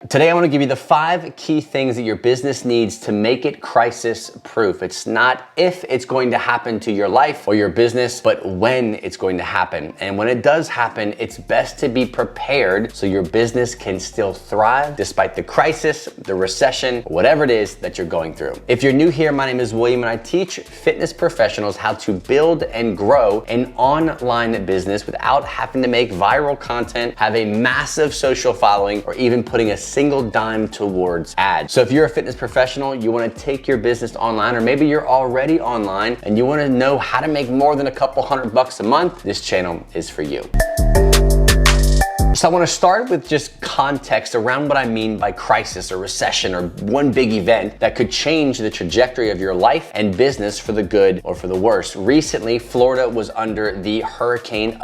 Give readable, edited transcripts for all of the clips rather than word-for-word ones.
Today I want to give you the 5 key things that your business needs to make it crisis proof. It's not if it's going to happen to your life or your business, but when it's going to happen. And when it does happen, it's best to be prepared so your business can still thrive despite the crisis, the recession, whatever it is that you're going through. If you're new here, my name is William and I teach fitness professionals how to build and grow an online business without having to make viral content, have a massive social following, or even putting a single dime towards ads. So if you're a fitness professional, you want to take your business online, or maybe you're already online and you want to know how to make more than a couple $100 a month, this channel is for you. So I want to start with just context around what I mean by crisis or recession or one big event that could change the trajectory of your life and business for the good or for the worse. Recently, Florida was under the Hurricane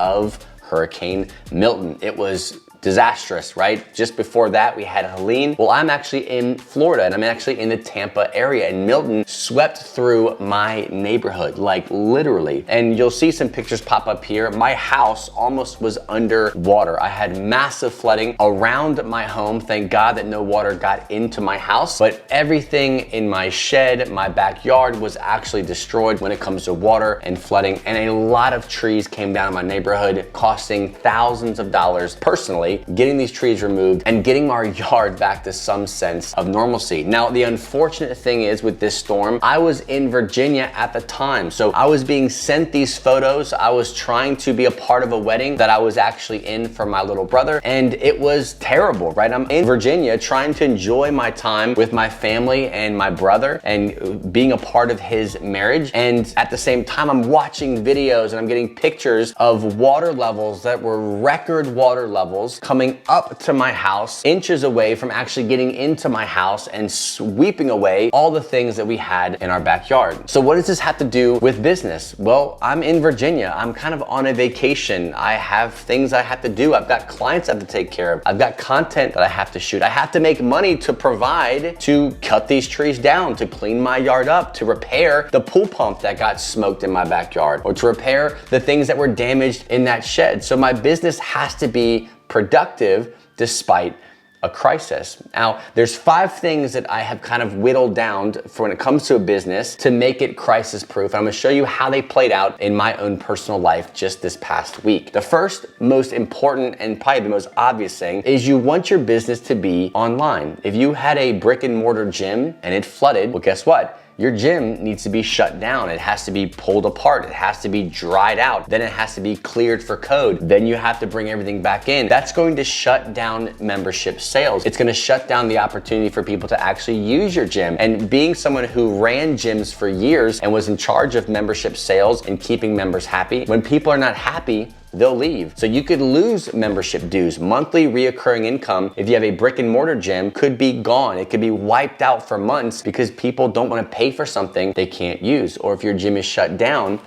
Milton. It was disastrous, right? Just before that, we had Helene. Well, I'm actually in Florida and I'm actually in the Tampa area, and Milton swept through my neighborhood, like literally. And you'll see some pictures pop up here. My house almost was under water. I had massive flooding around my home. Thank God that no water got into my house, but everything in my shed, my backyard was actually destroyed when it comes to water and flooding. And a lot of trees came down in my neighborhood, costing thousands of dollars personally, getting these trees removed and getting our yard back to some sense of normalcy. Now, the unfortunate thing is with this storm, I was in Virginia at the time. So I was being sent these photos. I was trying to be a part of a wedding that I was actually in for my little brother, and it was terrible, right? I'm in Virginia trying to enjoy my time with my family and my brother and being a part of his marriage. And at the same time, I'm watching videos and I'm getting pictures of water levels that were record water levels coming up to my house, inches away from actually getting into my house and sweeping away all the things that we had in our backyard. So what does this have to do with business? Well, I'm in Virginia. I'm kind of on a vacation. I have things I have to do. I've got clients I have to take care of. I've got content that I have to shoot. I have to make money to provide, to cut these trees down, to clean my yard up, to repair the pool pump that got smoked in my backyard, or to repair the things that were damaged in that shed. So my business has to be productive despite a crisis. Now, there's 5 things that I have kind of whittled down for when it comes to a business to make it crisis proof. I'm gonna show you how they played out in my own personal life just this past week. The first, most important, and probably the most obvious thing is you want your business to be online. If you had a brick and mortar gym and it flooded, well, guess what? Your gym needs to be shut down. It has to be pulled apart. It has to be dried out. Then it has to be cleared for code. Then you have to bring everything back in. That's going to shut down membership sales. It's going to shut down the opportunity for people to actually use your gym. And being someone who ran gyms for years and was in charge of membership sales and keeping members happy, when people are not happy, they'll leave. So you could lose membership dues. Monthly reoccurring income, if you have a brick and mortar gym, could be gone. It could be wiped out for months because people don't want to pay for something they can't use. Or if your gym is shut down,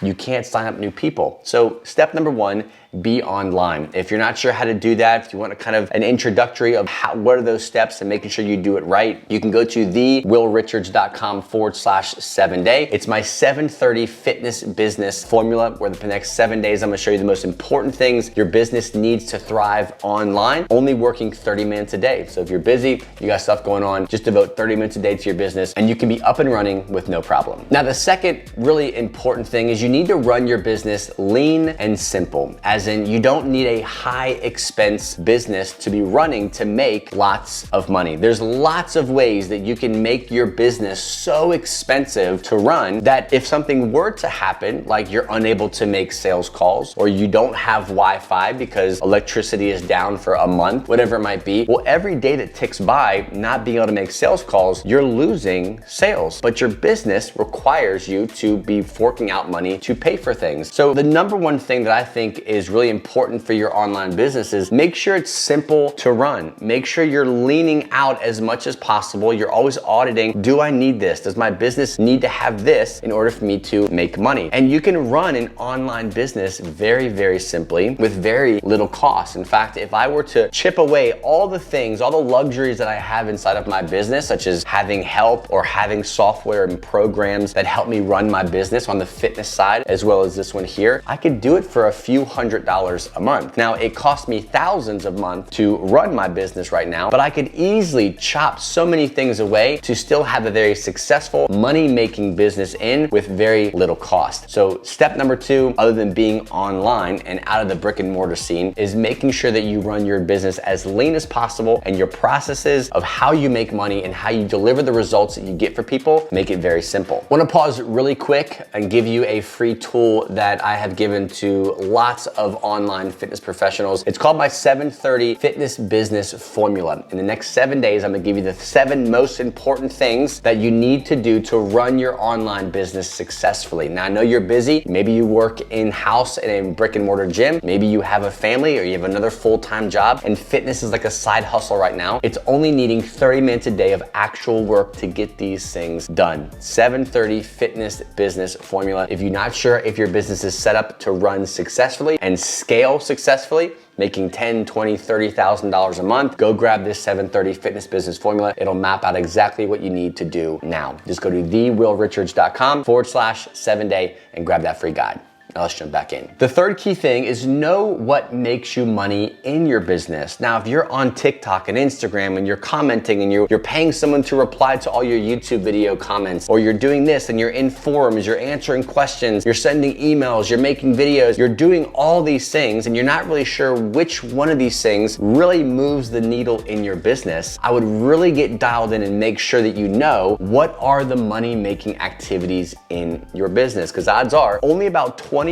you can't sign up new people. So step number 1, be online. If you're not sure how to do that, if you want kind of an introductory of what are those steps and making sure you do it right, you can go to thewillrichards.com/7-day. It's my 7:30 fitness business formula where the next 7 days I'm gonna show you the most important things your business needs to thrive online, only working 30 minutes a day. So if you're busy, you got stuff going on, just devote 30 minutes a day to your business and you can be up and running with no problem. Now, the second really important thing is you need to run your business lean and simple, as in you don't need a high expense business to be running to make lots of money. There's lots of ways that you can make your business so expensive to run that if something were to happen, like you're unable to make sales calls or you don't have Wi-Fi because electricity is down for a month, whatever it might be, well, every day that ticks by not being able to make sales calls, you're losing sales. But your business requires you to be forking out money to pay for things. So the number one thing that I think is really important for your online business is make sure it's simple to run. Make sure you're leaning out as much as possible. You're always auditing, do I need this? Does my business need to have this in order for me to make money? And you can run an online business very, very simply with very little cost. In fact, if I were to chip away all the things, all the luxuries that I have inside of my business, such as having help or having software and programs that help me run my business on the fitness side, as well as this one here, I could do it for a few $100 $100 a month. Now, it costs me thousands a month to run my business right now, but I could easily chop so many things away to still have a very successful money-making business with very little cost. So step number 2, other than being online and out of the brick and mortar scene, is making sure that you run your business as lean as possible, and your processes of how you make money and how you deliver the results that you get for people, make it very simple. I want to pause really quick and give you a free tool that I have given to lots of online fitness professionals. It's called my 730 Fitness Business Formula. In the next 7 days, I'm gonna give you the 7 most important things that you need to do to run your online business successfully. Now, I know you're busy. Maybe you work in-house in a brick and mortar gym. Maybe you have a family or you have another full-time job, and fitness is like a side hustle right now. It's only needing 30 minutes a day of actual work to get these things done. 730 Fitness Business Formula. If you're not sure if your business is set up to run successfully and scale successfully, making $10,000, $20,000, $30,000 a month, go grab this 730 Fitness Business Formula. It'll map out exactly what you need to do now. Just go to thewillrichards.com/7day and grab that free guide. Now let's jump back in. The third key thing is know what makes you money in your business. Now, if you're on TikTok and Instagram and you're commenting and you're paying someone to reply to all your YouTube video comments, or you're doing this and you're in forums, you're answering questions, you're sending emails, you're making videos, you're doing all these things and you're not really sure which one of these things really moves the needle in your business, I would really get dialed in and make sure that you know what are the money-making activities in your business. Because odds are only about 20%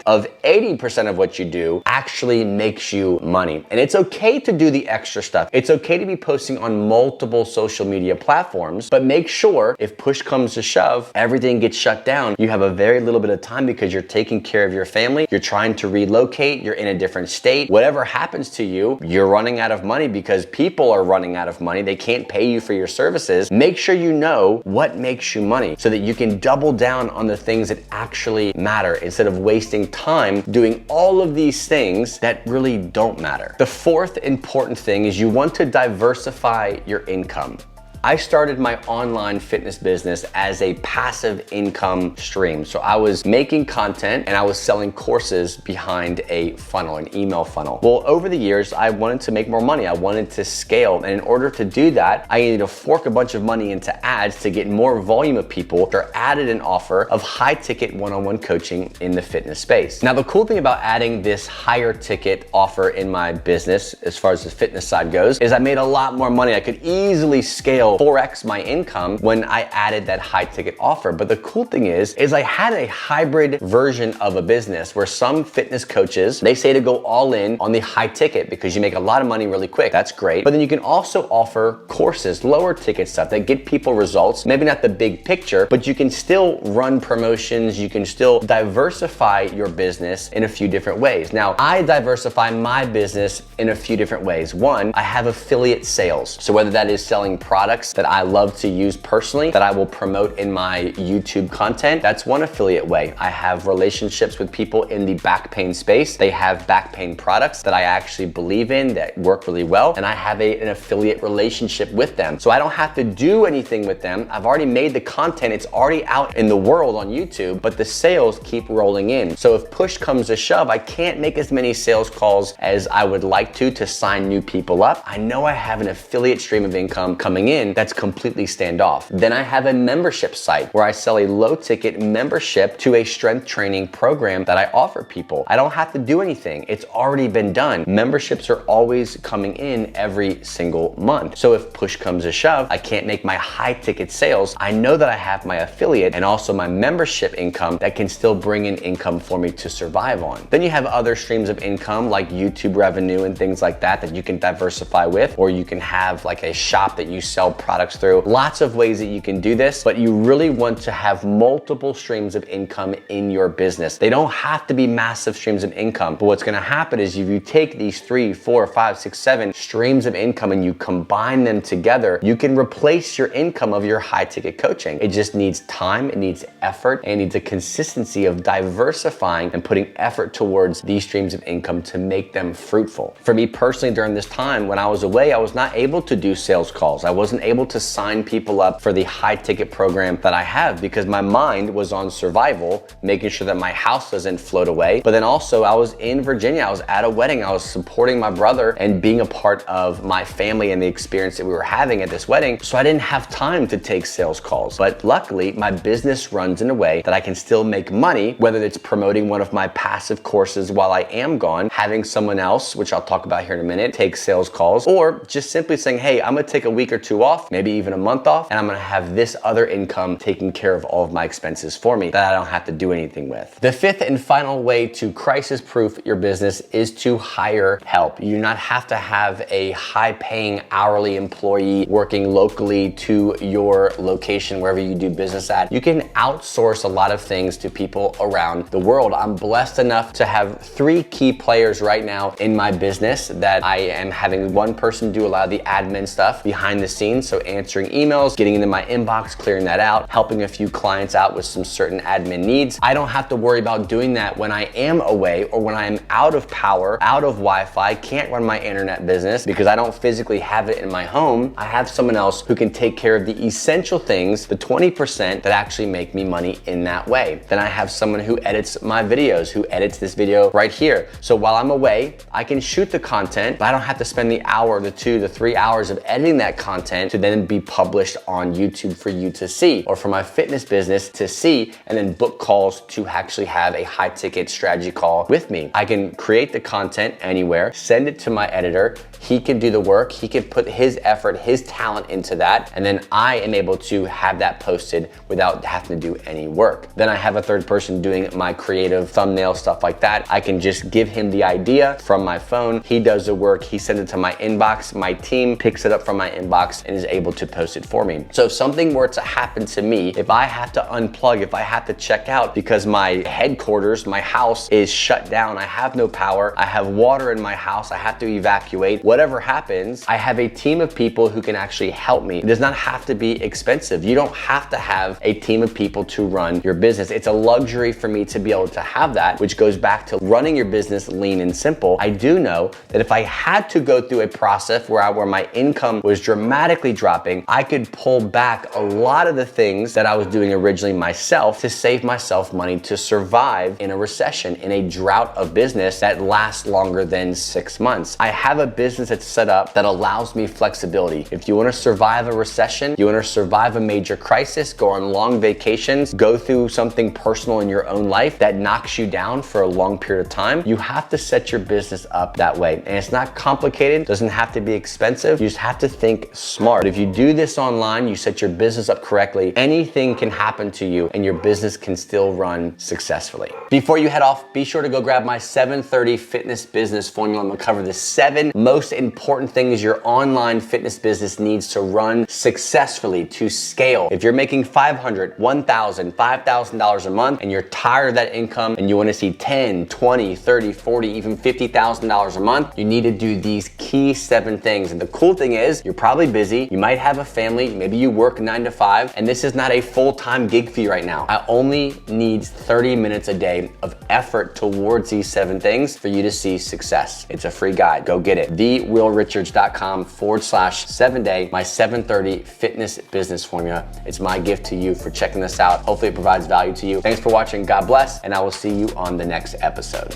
of 80% of what you do actually makes you money. And it's okay to do the extra stuff. It's okay to be posting on multiple social media platforms, but make sure if push comes to shove, everything gets shut down. You have a very little bit of time because you're taking care of your family, you're trying to relocate, you're in a different state. Whatever happens to you, you're running out of money because people are running out of money. They can't pay you for your services. Make sure you know what makes you money so that you can double down on the things that actually matter instead of wasting time doing all of these things that really don't matter. The fourth important thing is you want to diversify your income. I started my online fitness business as a passive income stream. So I was making content and I was selling courses behind a funnel, an email funnel. Well, over the years, I wanted to make more money. I wanted to scale. And in order to do that, I needed to fork a bunch of money into ads to get more volume of people or added an offer of high ticket one-on-one coaching in the fitness space. Now, the cool thing about adding this higher ticket offer in my business, as far as the fitness side goes, is I made a lot more money. I could easily scale 4x my income when I added that high ticket offer. But the cool thing is I had a hybrid version of a business where some fitness coaches, they say to go all in on the high ticket because you make a lot of money really quick. That's great. But then you can also offer courses, lower ticket stuff that get people results, maybe not the big picture, but you can still run promotions. You can still diversify your business in a few different ways. Now, I diversify my business in a few different ways. One, I have affiliate sales. So whether that is selling products that I love to use personally that I will promote in my YouTube content, that's one affiliate way. I have relationships with people in the back pain space. They have back pain products that I actually believe in that work really well, and I have an affiliate relationship with them. So I don't have to do anything with them. I've already made the content. It's already out in the world on YouTube, but the sales keep rolling in. So if push comes to shove, I can't make as many sales calls as I would like to sign new people up. I know I have an affiliate stream of income coming in that's completely standoff. Then I have a membership site where I sell a low ticket membership to a strength training program that I offer people. I don't have to do anything. It's already been done. Memberships are always coming in every single month. So if push comes to shove, I can't make my high ticket sales. I know that I have my affiliate and also my membership income that can still bring in income for me to survive on. Then you have other streams of income like YouTube revenue and things like that you can diversify with, or you can have like a shop that you sell products through. Lots of ways that you can do this, but you really want to have multiple streams of income in your business. They don't have to be massive streams of income, but what's gonna happen is if you take these 3, 4, 5, 6, 7 streams of income and you combine them together, you can replace your income of your high ticket coaching. It just needs time, it needs effort, and it needs a consistency of diversifying and putting effort towards these streams of income to make them fruitful. For me personally, during this time when I was away, I was not able to do sales calls. I wasn't able to sign people up for the high ticket program that I have because my mind was on survival, making sure that my house doesn't float away. But then also I was in Virginia, I was at a wedding, I was supporting my brother and being a part of my family and the experience that we were having at this wedding. So I didn't have time to take sales calls. But luckily my business runs in a way that I can still make money, whether it's promoting one of my passive courses while I am gone, having someone else, which I'll talk about here in a minute, take sales calls, or just simply saying, hey, I'm gonna take a week or two off, maybe even a month off, and I'm gonna have this other income taking care of all of my expenses for me that I don't have to do anything with. The fifth and final way to crisis-proof your business is to hire help. You do not have to have a high-paying hourly employee working locally to your location, wherever you do business at. You can outsource a lot of things to people around the world. I'm blessed enough to have 3 key players right now in my business that I am having one person do a lot of the admin stuff behind the scenes. So answering emails, getting into my inbox, clearing that out, helping a few clients out with some certain admin needs. I don't have to worry about doing that when I am away or when I am out of power, out of Wi-Fi, can't run my internet business because I don't physically have it in my home. I have someone else who can take care of the essential things, the 20% that actually make me money in that way. Then I have someone who edits my videos, who edits this video right here. So while I'm away, I can shoot the content, but I don't have to spend the hour, the 2 to 3 hours of editing that content to then be published on YouTube for you to see, or for my fitness business to see, and then book calls to actually have a high ticket strategy call with me. I can create the content anywhere, send it to my editor. He can do the work. He can put his effort, his talent into that. And then I am able to have that posted without having to do any work. Then I have a third person doing my creative thumbnail stuff like that. I can just give him the idea from my phone. He does the work. He sends it to my inbox. My team picks it up from my inbox and is able to post it for me. So if something were to happen to me, if I have to unplug, if I have to check out because my headquarters, my house is shut down, I have no power, I have water in my house, I have to evacuate, whatever happens, I have a team of people who can actually help me. It does not have to be expensive. You don't have to have a team of people to run your business. It's a luxury for me to be able to have that, which goes back to running your business lean and simple. I do know that if I had to go through a process where my income was dramatically dropping, I could pull back a lot of the things that I was doing originally myself to save myself money to survive in a recession, in a drought of business that lasts longer than 6 months. I have a business that's set up that allows me flexibility. If you want to survive a recession, you want to survive a major crisis, go on long vacations, go through something personal in your own life that knocks you down for a long period of time, you have to set your business up that way. And it's not complicated, doesn't have to be expensive, you just have to think smart. If you do this online, you set your business up correctly, anything can happen to you and your business can still run successfully. Before you head off, be sure to go grab my 730 fitness business formula. I'm gonna cover the 7 most important things your online fitness business needs to run successfully, to scale. If you're making $500, $1,000, $5,000 a month and you're tired of that income and you wanna see $10, $20, $30, $40, even $50,000 a month, you need to do these key 7 things. And the cool thing is, you're probably busy, you might have a family, maybe you work 9 to 5, and this is not a full-time gig for you right now. I only need 30 minutes a day of effort towards these 7 things for you to see success. It's a free guide, go get it. thewillrichards.com/7day, my 730 fitness business formula. It's my gift to you for checking this out. Hopefully it provides value to you. Thanks for watching, God bless, and I will see you on the next episode.